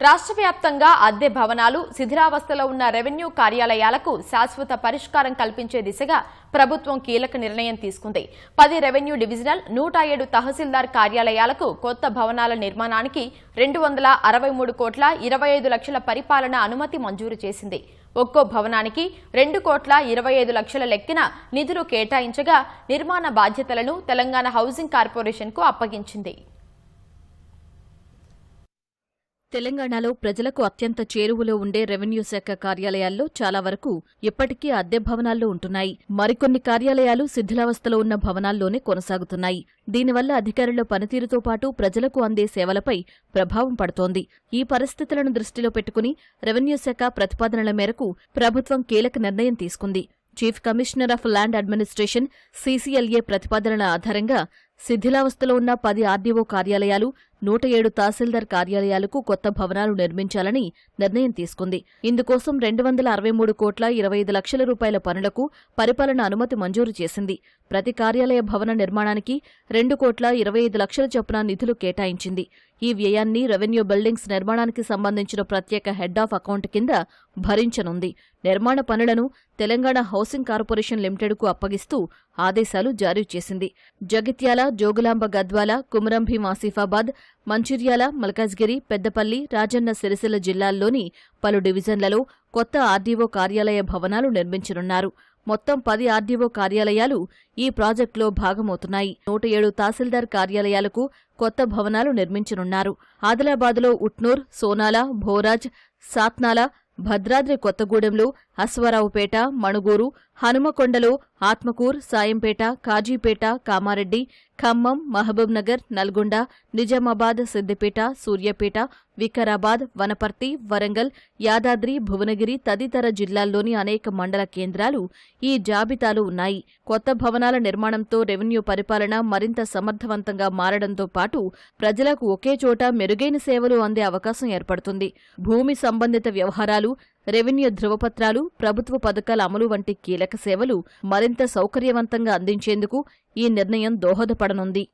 రాష్ట్ర వ్యాప్తంగా అద్దె భవనాలు, శిథిలావస్థలో ఉన్న రెవెన్యూ కార్యాలయాలకు శాశ్వత పరిష్కారం కల్పించే దిశగా ప్రభుత్వం కీలక నిర్ణయం తీసుకుంది. 10 రెవెన్యూ డివిజనల్, 107 తహసీల్దార్ కార్యాలయాలకు కొత్త భవనాల నిర్మాణానికి 263 కోట్ల 25 లక్షల పరిపాలన అనుమతి మంజూరు చేసింది. ఒక్కో భవనానికి 2 కోట్ల 25 లక్షల లెక్కన నిధులు కేటాయించగా నిర్మాణ బాధ్యతలను తెలంగాణ హౌసింగ్ కార్పొరేషన్కు అప్పగించింది. తెలంగాణలో ప్రజలకు అత్యంత చేరువలో ఉండే రెవెన్యూ శాఖ కార్యాలయాల్లో చాలా వరకు ఇప్పటికీ అద్దె భవనాల్లో ఉంటున్నాయి. మరికొన్ని కార్యాలయాలు శిథిలావస్థలో ఉన్న భవనాల్లోనే కొనసాగుతున్నాయి. దీనివల్ల అధికారుల పనితీరుతో పాటు ప్రజలకు అందే సేవలపై ప్రభావం పడుతోంది. ఈ పరిస్థితులను దృష్టిలో పెట్టుకుని రెవెన్యూ శాఖ ప్రతిపాదనల మేరకు ప్రభుత్వం కీలక నిర్ణయం తీసుకుంది. Chief commissioner of land administration (CCLA) ప్రతిపాదనల ఆధారంగా శిథిలావస్థలో ఉన్న 10 ఆర్డీఓ కార్యాలయాలు, 107 తహసీల్దార్ కార్యాలయాలకు కొత్త భవనాలు నిర్మించాలని నిర్ణయం తీసుకుంది. ఇందుకోసం 263 కోట్ల 25 లక్షల రూపాయల పనులకు పరిపాలన అనుమతి మంజూరు చేసింది. ప్రతి కార్యాలయ భవన నిర్మాణానికి 2 కోట్ల 25 లక్షల చొప్పున నిధులు కేటాయించింది. ఈ వ్యయాన్ని రెవెన్యూ బిల్డింగ్స్ నిర్మాణానికి సంబంధించిన ప్రత్యేక హెడ్ ఆఫ్ అకౌంట్ కింద భరించనుంది. నిర్మాణ పనులను తెలంగాణ హౌసింగ్ కార్పొరేషన్ లిమిటెడ్కు అప్పగిస్తూ ఆదేశాలు జారీ చేసింది. జగిత్యాల, జోగులాంబ గద్వాల, కుమరంభీం ఆసిఫాబాద్, మంచిర్యాల, మల్కాజ్గిరి, పెద్దపల్లి, రాజన్న సిరిసిల్ల జిల్లాల్లోని పలు డివిజన్లలో కొత్త ఆర్డీఓ కార్యాలయ భవనాలు నిర్మించనున్నారు. మొత్తం 10 ఆర్డీఓ కార్యాలయాలు ఈ ప్రాజెక్టులో భాగమవుతున్నాయి. 107 తహసీల్దార్ కార్యాలయాలకు కొత్త భవనాలు నిర్మించనున్నారు. ఆదిలాబాద్లో ఉట్నూర్, సోనాల, భోరాజ్, సాత్నాల, భద్రాద్రి కొత్తగూడెంలో అశ్వారావుపేట, మణుగూరు, హనుమకొండలో ఆత్మకూర్, సాయంపేట, కాజీపేట, కామారెడ్డి, ఖమ్మం, మహబూబ్ నగర్, నల్గొండ, నిజామాబాద్, సిద్దిపేట, సూర్యాపేట, వికారాబాద్, వనపర్తి, వరంగల్, యాదాద్రి, భువనగిరి తదితర జిల్లాల్లోని అనేక మండల కేంద్రాలు ఈ జాబితాలో ఉన్నాయి. కొత్త భవనాల నిర్మాణంతో రెవెన్యూ పరిపాలన మరింత సమర్థవంతంగా మారడంతో పాటు ప్రజలకు ఒకే చోట మెరుగైన సేవలు అందే అవకాశం ఏర్పడుతుంది. భూమి సంబంధిత వ్యవహారాలు, రెవెన్యూ ధృవపత్రాలు, ప్రభుత్వ పథకాల అమలు వంటి కీలక సేవలు మరింత సౌకర్యవంతంగా అందించేందుకు ఈ నిర్ణయం దోహదపడనుంది.